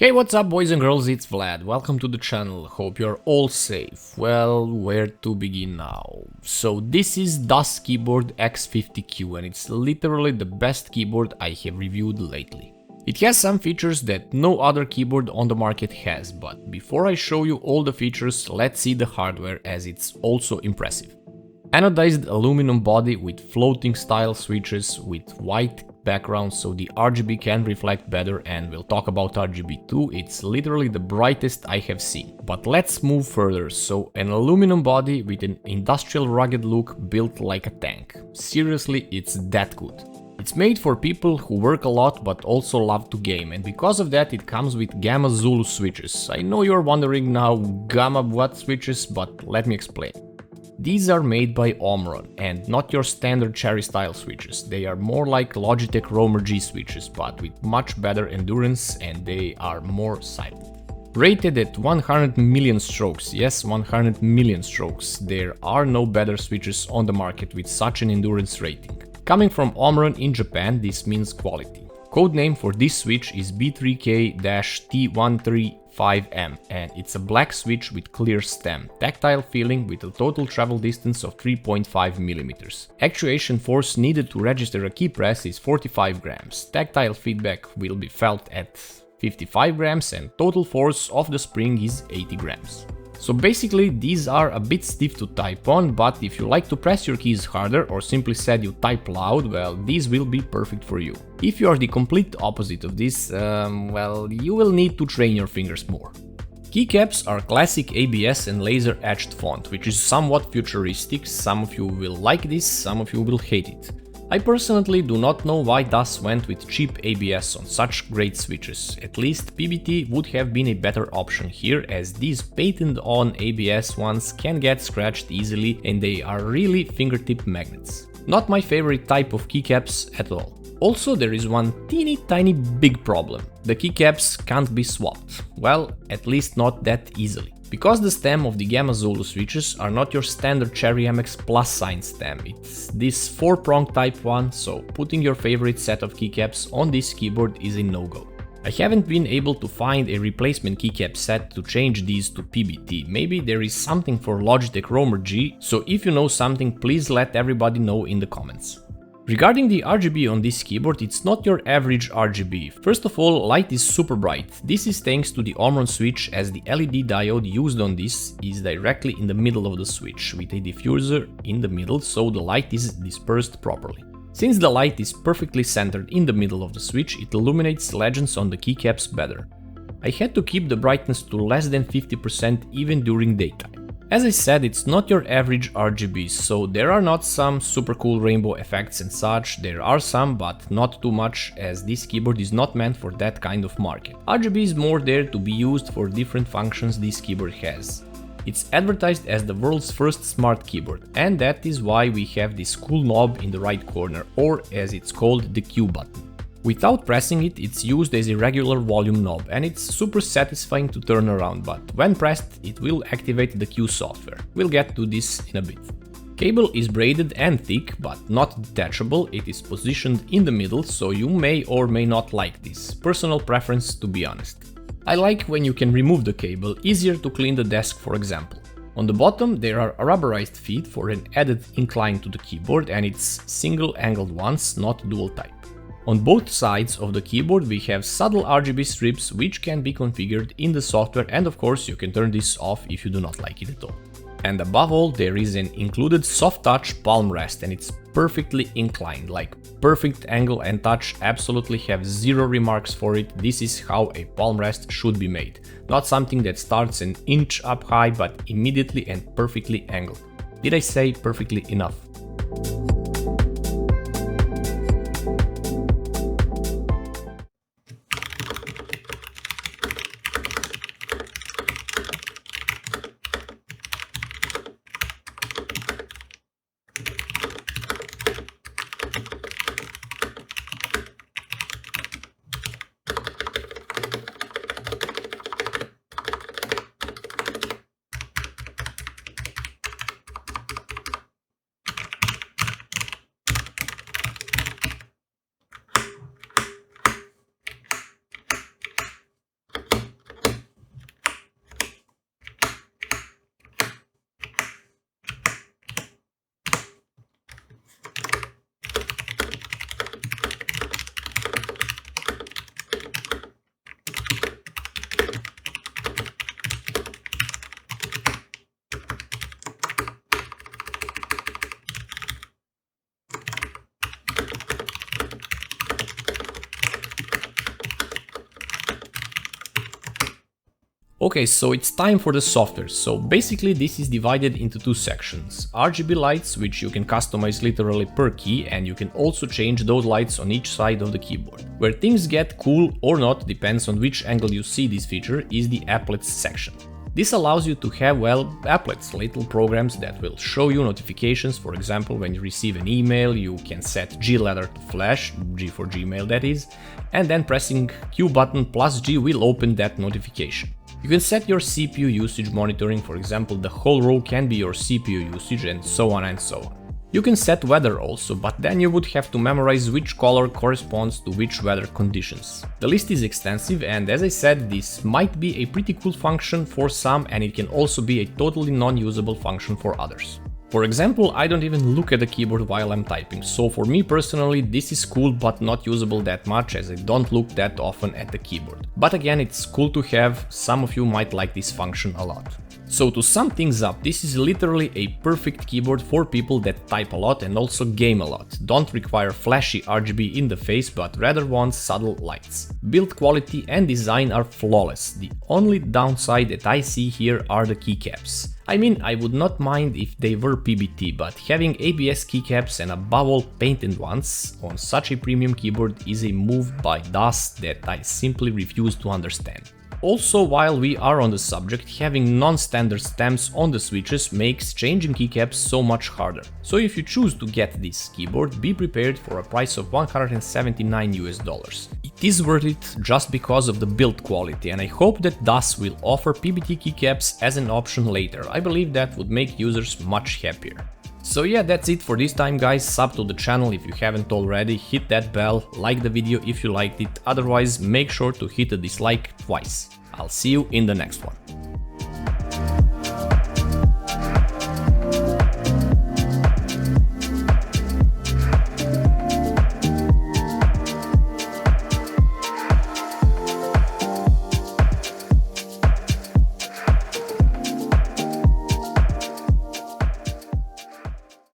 Hey, what's up boys and girls, it's Vlad, welcome to the channel, hope you're all safe. Well, where to begin now? So this is Keyboard X50Q and it's literally the best keyboard I have reviewed lately. It has some features that no other keyboard on the market has, but before I show you all the features, let's see the hardware as it's also impressive. Anodized aluminum body with floating style switches with white background so the RGB can reflect better, and we'll talk about RGB too. It's literally the brightest I have seen. But let's move further. So an aluminum body with an industrial rugged look built like a tank. Seriously, it's that good. It's made for people who work a lot but also love to game, and because of that it comes with Gamma Zulu switches. I know you're wondering now, Gamma what switches, but let me explain. These are made by Omron and not your standard cherry style switches. They are more like Logitech Rgb switches, but with much better endurance, and they are more silent. Rated at 100 million strokes, yes, 100 million strokes. There are no better switches on the market with such an endurance rating. Coming from Omron in Japan, this means quality. Codename for this switch is B3K-T135M, and it's a black switch with clear stem, tactile feeling with a total travel distance of 3.5 mm. Actuation force needed to register a key press is 45 grams, tactile feedback will be felt at 55 grams, and total force of the spring is 80 grams. So basically these are a bit stiff to type on, but if you like to press your keys harder or simply said you type loud, well, these will be perfect for you. If you are the complete opposite of this, well, you will need to train your fingers more. Keycaps are classic ABS and laser etched font, which is somewhat futuristic. Some of you will like this, some of you will hate it. I personally do not know why DAS went with cheap ABS on such great switches. At least PBT would have been a better option here, as these patent-on ABS ones can get scratched easily and they are really fingertip magnets. Not my favorite type of keycaps at all. Also, there is one teeny tiny big problem. The keycaps can't be swapped. Well, at least not that easily. Because the stem of the Gamma Zulu switches are not your standard Cherry MX plus sign stem, it's this 4-prong type one, so putting your favorite set of keycaps on this keyboard is a no-go. I haven't been able to find a replacement keycap set to change these to PBT. Maybe there is something for Logitech Rgb, so if you know something, please let everybody know in the comments. Regarding the RGB on this keyboard, it's not your average RGB. First of all, light is super bright. This is thanks to the Omron switch, as the LED diode used on this is directly in the middle of the switch, with a diffuser in the middle, so the light is dispersed properly. Since the light is perfectly centered in the middle of the switch, it illuminates legends on the keycaps better. I had to keep the brightness to less than 50% even during daytime. As I said, it's not your average RGB, so there are not some super cool rainbow effects and such. There are some, but not too much, as this keyboard is not meant for that kind of market. RGB is more there to be used for different functions this keyboard has. It's advertised as the world's first smart keyboard, and that is why we have this cool knob in the right corner, or as it's called, the Q button. Without pressing it, it's used as a regular volume knob, and it's super satisfying to turn around, but when pressed it will activate the Q software. We'll get to this in a bit. Cable is braided and thick, but not detachable. It is positioned in the middle, so you may or may not like this. Personal preference, to be honest. I like when you can remove the cable, easier to clean the desk for example. On the bottom there are rubberized feet for an added incline to the keyboard, and it's single angled ones, not dual type. On both sides of the keyboard we have subtle Rgb strips which can be configured in the software, and of course you can turn this off if you do not like it at all. And above all, there is an included soft touch palm rest, and it's perfectly inclined, like perfect angle and touch. Absolutely have zero remarks for it. This is how a palm rest should be made. Not something that starts an inch up high but immediately and perfectly angled. Did I say perfectly enough? Okay, so it's time for the software. So basically this is divided into two sections. RGB lights, which you can customize literally per key, and you can also change those lights on each side of the keyboard. Where things get cool or not, depends on which angle you see this feature, is the applets section. This allows you to have, well, applets, little programs that will show you notifications. For example, when you receive an email, you can set G letter to flash, G for Gmail that is, and then pressing Q button plus G will open that notification. You can set your CPU usage monitoring, for example, the whole row can be your CPU usage, and so on and so on. You can set weather also, but then you would have to memorize which color corresponds to which weather conditions. The list is extensive, and as I said, this might be a pretty cool function for some, and it can also be a totally non-usable function for others. For example, I don't even look at the keyboard while I'm typing, so for me personally this is cool but not usable that much, as I don't look that often at the keyboard. But again, it's cool to have, some of you might like this function a lot. So to sum things up, this is literally a perfect keyboard for people that type a lot and also game a lot, don't require flashy RGB in the face but rather want subtle lights. Build quality and design are flawless. The only downside that I see here are the keycaps. I mean, I would not mind if they were PBT, but having ABS keycaps and above all painted ones on such a premium keyboard is a move by DAS that I simply refuse to understand. Also, while we are on the subject, having non-standard stamps on the switches makes changing keycaps so much harder. So if you choose to get this keyboard, be prepared for a price of $179 US. It is worth it just because of the build quality, and I hope that DAS will offer PBT keycaps as an option later. I believe that would make users much happier. So yeah, that's it for this time guys. Sub to the channel if you haven't already, hit that bell, like the video if you liked it, otherwise make sure to hit the dislike twice. I'll see you in the next one.